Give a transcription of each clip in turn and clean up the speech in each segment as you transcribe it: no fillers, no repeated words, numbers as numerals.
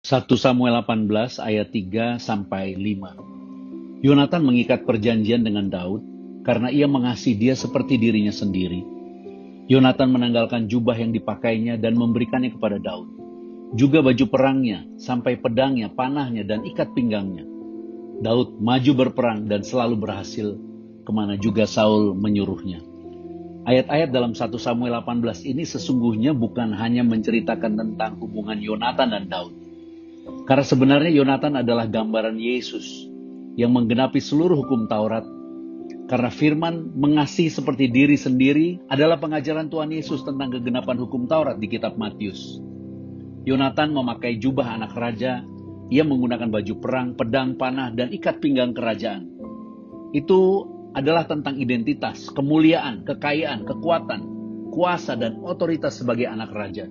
1 Samuel 18 ayat 3 sampai 5. Yonatan mengikat perjanjian dengan Daud karena ia mengasihi dia seperti dirinya sendiri. Yonatan menanggalkan jubah yang dipakainya dan memberikannya kepada Daud. Juga baju perangnya, sampai pedangnya, panahnya, dan ikat pinggangnya. Daud maju berperang dan selalu berhasil kemana juga Saul menyuruhnya. Ayat-ayat dalam 1 Samuel 18 ini sesungguhnya bukan hanya menceritakan tentang hubungan Yonatan dan Daud. Karena sebenarnya Yonatan adalah gambaran Yesus yang menggenapi seluruh hukum Taurat. Karena firman mengasihi seperti diri sendiri adalah pengajaran Tuhan Yesus tentang kegenapan hukum Taurat di kitab Matius. Yonatan memakai jubah anak raja, ia menggunakan baju perang, pedang, panah, dan ikat pinggang kerajaan. Itu adalah tentang identitas, kemuliaan, kekayaan, kekuatan, kuasa, dan otoritas sebagai anak raja.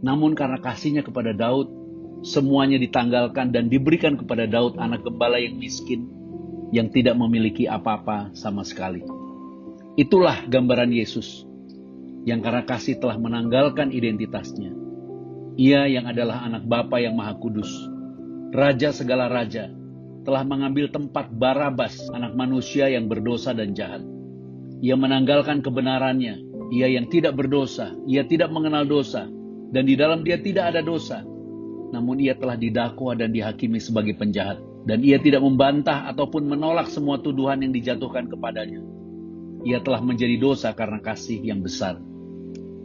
Namun karena kasihnya kepada Daud, semuanya ditanggalkan dan diberikan kepada Daud, anak gembala yang miskin, yang tidak memiliki apa-apa sama sekali. Itulah gambaran Yesus, yang karena kasih telah menanggalkan identitasnya. Ia yang adalah anak Bapa yang Maha Kudus, Raja segala raja, telah mengambil tempat Barabas, anak manusia yang berdosa dan jahat. Ia menanggalkan kebenarannya, ia yang tidak berdosa, ia tidak mengenal dosa, dan di dalam dia tidak ada dosa. Namun ia telah didakwa dan dihakimi sebagai penjahat, dan ia tidak membantah ataupun menolak semua tuduhan yang dijatuhkan kepadanya. Ia telah menjadi dosa karena kasih yang besar.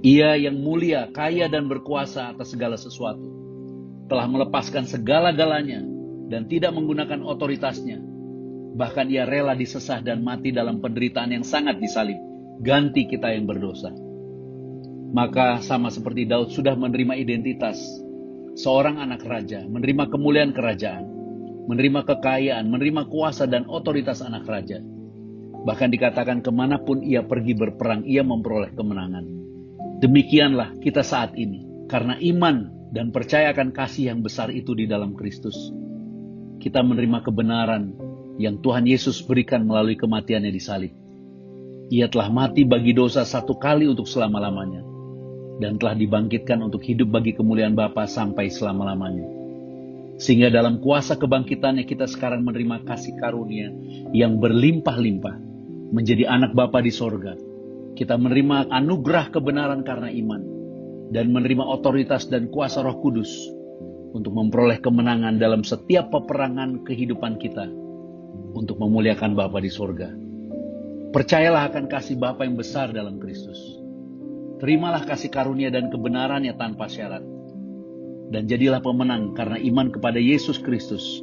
Ia yang mulia, kaya dan berkuasa atas segala sesuatu, telah melepaskan segala-galanya dan tidak menggunakan otoritasnya. Bahkan ia rela disesah dan mati dalam penderitaan yang sangat disalib, ganti kita yang berdosa. Maka sama seperti Daud sudah menerima identitas seorang anak raja, menerima kemuliaan kerajaan, menerima kekayaan, menerima kuasa dan otoritas anak raja. Bahkan dikatakan kemanapun ia pergi berperang, ia memperoleh kemenangan. Demikianlah kita saat ini, karena iman dan percaya akan kasih yang besar itu di dalam Kristus. Kita menerima kebenaran yang Tuhan Yesus berikan melalui kematiannya di salib. Ia telah mati bagi dosa satu kali untuk selama-lamanya, dan telah dibangkitkan untuk hidup bagi kemuliaan Bapa sampai selama-lamanya. Sehingga dalam kuasa kebangkitannya kita sekarang menerima kasih karunia yang berlimpah-limpah, menjadi anak Bapa di sorga. Kita menerima anugerah kebenaran karena iman, dan menerima otoritas dan kuasa Roh Kudus untuk memperoleh kemenangan dalam setiap peperangan kehidupan kita, untuk memuliakan Bapa di sorga. Percayalah akan kasih Bapa yang besar dalam Kristus. Terimalah kasih karunia dan kebenarannya tanpa syarat. Dan jadilah pemenang karena iman kepada Yesus Kristus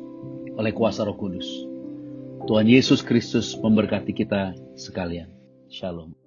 oleh kuasa Roh Kudus. Tuhan Yesus Kristus memberkati kita sekalian. Shalom.